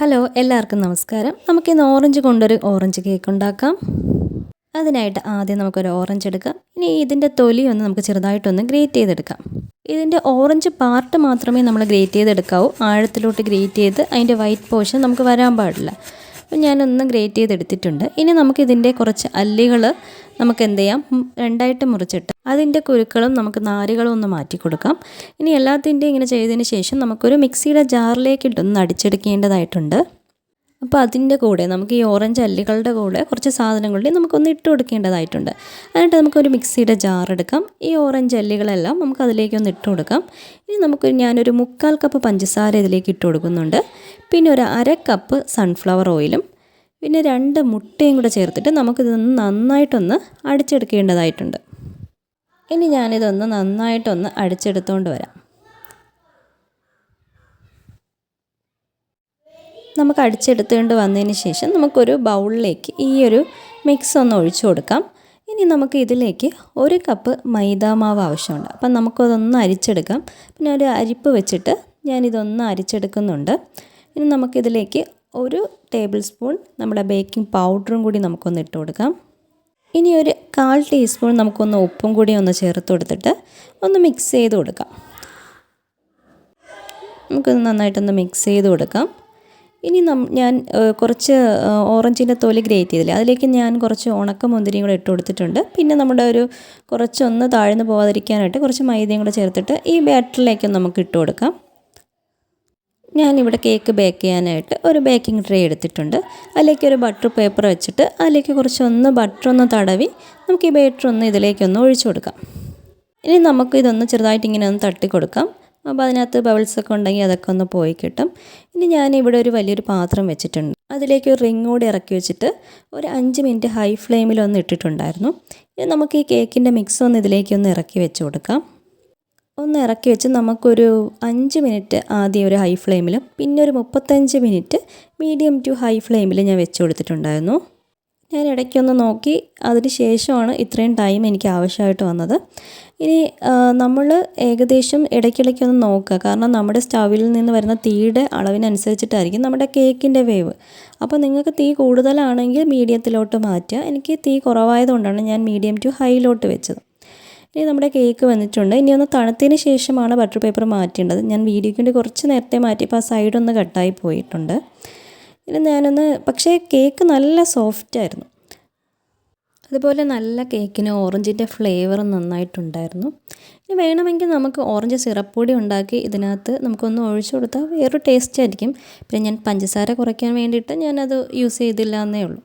Hello, എല്ലാവർക്കും നമസ്കാരം. നമുക്കിന്ന് ഓറഞ്ച് കൊണ്ടൊരു ഓറഞ്ച് കേക്ക് ഉണ്ടാക്കാം. അതിനായിട്ട് ആദ്യം നമുക്കൊരു ഓറഞ്ച് എടുക്കാം. ഇനി ഇതിൻ്റെ തൊലി നമുക്ക് ചെറുതായിട്ടൊന്ന് ഗ്രേറ്റ് ചെയ്തെടുക്കാം. ഇതിൻ്റെ ഓറഞ്ച് പാർട്ട് മാത്രമേ നമ്മൾ ഗ്രേറ്റ് ചെയ്തെടുക്കാവൂ. ആഴത്തിലോട്ട് ഗ്രേറ്റ് ചെയ്ത് അതിൻ്റെ വൈറ്റ് പോർഷൻ നമുക്ക് വരാൻ പാടില്ല. അപ്പം ഞാനൊന്ന് ഗ്രേറ്റ് ചെയ്തെടുത്തിട്ടുണ്ട്. ഇനി നമുക്കിതിൻ്റെ കുറച്ച് അല്ലികൾ നമുക്ക് എന്ത് ചെയ്യാം, രണ്ടായിട്ട് മുറിച്ചിട്ട് അതിൻ്റെ കുരുക്കളും നമുക്ക് നാരുകളും ഒന്ന് മാറ്റി കൊടുക്കാം. ഇനി എല്ലാത്തിൻ്റെയും ഇങ്ങനെ ചെയ്തതിന് ശേഷം നമുക്കൊരു മിക്സിയുടെ ജാറിലേക്ക് ഇട്ടൊന്ന് അടിച്ചെടുക്കേണ്ടതായിട്ടുണ്ട്. അപ്പോൾ അതിൻ്റെ കൂടെ നമുക്ക് ഈ ഓറഞ്ച് അല്ലികളുടെ കൂടെ കുറച്ച് സാധനങ്ങളുടെ നമുക്കൊന്ന് ഇട്ട് കൊടുക്കേണ്ടതായിട്ടുണ്ട്. എന്നിട്ട് നമുക്കൊരു മിക്സിയുടെ ജാർ എടുക്കാം. ഈ ഓറഞ്ച് അല്ലികളെല്ലാം നമുക്ക് അതിലേക്കൊന്ന് ഇട്ട് കൊടുക്കാം. ഇനി ഞാനൊരു 1/4 കപ്പ് പഞ്ചസാര ഇതിലേക്ക് ഇട്ട് കൊടുക്കുന്നുണ്ട്. പിന്നെ ഒരു 1/2 കപ്പ് സൺഫ്ലവർ ഓയിലും പിന്നെ 2 മുട്ടയും കൂടെ ചേർത്തിട്ട് നമുക്കിതൊന്ന് നന്നായിട്ടൊന്ന് അടിച്ചെടുക്കേണ്ടതായിട്ടുണ്ട്. ഇനി ഞാനിതൊന്ന് നന്നായിട്ടൊന്ന് അടിച്ചെടുത്തുകൊണ്ട് വരാം. നമുക്ക് അടിച്ചെടുത്തുകൊണ്ട് വന്നതിന് ശേഷം നമുക്കൊരു ബൗളിലേക്ക് ഈ ഒരു മിക്സ് ഒന്ന് ഒഴിച്ചു കൊടുക്കാം. ഇനി നമുക്ക് ഇതിലേക്ക് 1 കപ്പ് മൈദാമാവ് ആവശ്യമുണ്ട്. അപ്പം നമുക്കതൊന്ന് അരിച്ചെടുക്കാം. പിന്നെ ഒരു അരിപ്പ് വെച്ചിട്ട് ഞാനിതൊന്ന് അരിച്ചെടുക്കുന്നുണ്ട്. ഇനി നമുക്കിതിലേക്ക് 1 ടേബിൾ സ്പൂൺ നമ്മുടെ ബേക്കിംഗ് പൗഡറും കൂടി നമുക്കൊന്ന് ഇട്ട് കൊടുക്കാം. ഇനി ഒരു 1/4 ടീസ്പൂൺ നമുക്കൊന്ന് ഉപ്പും കൂടി ഒന്ന് ചേർത്ത് കൊടുത്തിട്ട് ഒന്ന് മിക്സ് ചെയ്ത് കൊടുക്കാം. നമുക്കൊന്ന് നന്നായിട്ടൊന്ന് മിക്സ് ചെയ്ത് കൊടുക്കാം. ഇനി ഞാൻ കുറച്ച് ഓറഞ്ചിൻ്റെ തൊലി ഗ്രേറ്റ് ചെയ്തില്ലേ, അതിലേക്ക് ഞാൻ കുറച്ച് ഉണക്ക മുന്തിരിയും കൂടെ ഇട്ട് കൊടുത്തിട്ടുണ്ട്. പിന്നെ നമ്മുടെ കുറച്ചൊന്ന് താഴ്ന്നു പോകാതിരിക്കാനായിട്ട് കുറച്ച് മൈദയും കൂടെ ചേർത്തിട്ട് ഈ ബാറ്ററിലേക്ക് നമുക്ക് ഇട്ട് കൊടുക്കാം. ഞാനിവിടെ കേക്ക് ബേക്ക് ചെയ്യാനായിട്ട് ഒരു ബേക്കിംഗ് ട്രേ എടുത്തിട്ടുണ്ട്. അതിലേക്ക് ഒരു ബട്ടർ പേപ്പർ വെച്ചിട്ട് അതിലേക്ക് കുറച്ചൊന്ന് ബട്ടറൊന്ന് തടവി നമുക്ക് ഈ ബാറ്റർ ഇതിലേക്കൊന്ന് ഒഴിച്ചു കൊടുക്കാം. ഇനി നമുക്ക് ഇതൊന്ന് ചെറുതായിട്ട് ഇങ്ങനെ ഒന്ന് തട്ടി കൊടുക്കാം. അപ്പോൾ അതിനകത്ത് ബബിൾസൊക്കെ ഉണ്ടെങ്കിൽ അതൊക്കെ ഒന്ന് പോയി കിട്ടും. ഇനി ഞാനിവിടെ ഒരു വലിയൊരു പാത്രം വെച്ചിട്ടുണ്ട്. അതിലേക്ക് ഒരു റിങ് കൂടി ഇറക്കി വെച്ചിട്ട് ഒരു 5 മിനിറ്റ് ഹൈ ഫ്ലെയിമിലൊന്ന് ഇട്ടിട്ടുണ്ടായിരുന്നു. ഇനി നമുക്ക് ഈ കേക്കിൻ്റെ മിക്സ് ഇതിലേക്കൊന്ന് ഇറക്കി വെച്ച് കൊടുക്കാം. ഒന്ന് ഇറക്കി വെച്ച് നമുക്കൊരു 5 മിനിറ്റ് ആദ്യം ഒരു ഹൈ ഫ്ലെയിമിലും പിന്നെ ഒരു 35 മിനിറ്റ് മീഡിയം ടു ഹൈ ഫ്ലെയിമിൽ ഞാൻ വെച്ച് കൊടുത്തിട്ടുണ്ടായിരുന്നു. ഞാൻ ഇടയ്ക്കൊന്ന് നോക്കി, അതിന് ശേഷമാണ് ഇത്രയും ടൈം എനിക്ക് ആവശ്യമായിട്ട് വന്നത്. ഇനി നമ്മൾ ഏകദേശം ഇടയ്ക്കിടയ്ക്കൊന്ന് നോക്കുക, കാരണം നമ്മുടെ സ്റ്റൗവിൽ നിന്ന് വരുന്ന തീയുടെ അളവിനനുസരിച്ചിട്ടായിരിക്കും നമ്മുടെ കേക്കിൻ്റെ വേവ്. അപ്പോൾ നിങ്ങൾക്ക് തീ കൂടുതലാണെങ്കിൽ മീഡിയത്തിലോട്ട് മാറ്റുക. എനിക്ക് തീ കുറവായതുകൊണ്ടാണ് ഞാൻ മീഡിയം ടു ഹൈയിലോട്ട് വെച്ചത്. ഇനി നമ്മുടെ കേക്ക് വന്നിട്ടുണ്ട്. ഇനി ഒന്ന് തണുത്തതിന് ശേഷമാണ് ബട്ടർ പേപ്പർ മാറ്റേണ്ടത്. ഞാൻ വീഡിയോയ്ക്ക് വേണ്ടി കുറച്ച് നേരത്തെ മാറ്റിയപ്പോൾ ആ സൈഡൊന്ന് കട്ടായി പോയിട്ടുണ്ട്. ഇനി പക്ഷേ കേക്ക് നല്ല സോഫ്റ്റായിരുന്നു. അതുപോലെ നല്ല കേക്കിന് ഓറഞ്ചിൻ്റെ ഫ്ലേവർ നന്നായിട്ടുണ്ടായിരുന്നു. ഇനി വേണമെങ്കിൽ നമുക്ക് ഓറഞ്ച് സിറപ്പ് പൊടി ഉണ്ടാക്കി ഇതിനകത്ത് നമുക്കൊന്ന് ഒഴിച്ചു കൊടുത്താൽ വേറൊരു ടേസ്റ്റ് ആയിരിക്കും. പിന്നെ ഞാൻ പഞ്ചസാര കുറയ്ക്കാൻ വേണ്ടിയിട്ട് ഞാനത് യൂസ് ചെയ്തില്ല എന്നേ ഉള്ളൂ.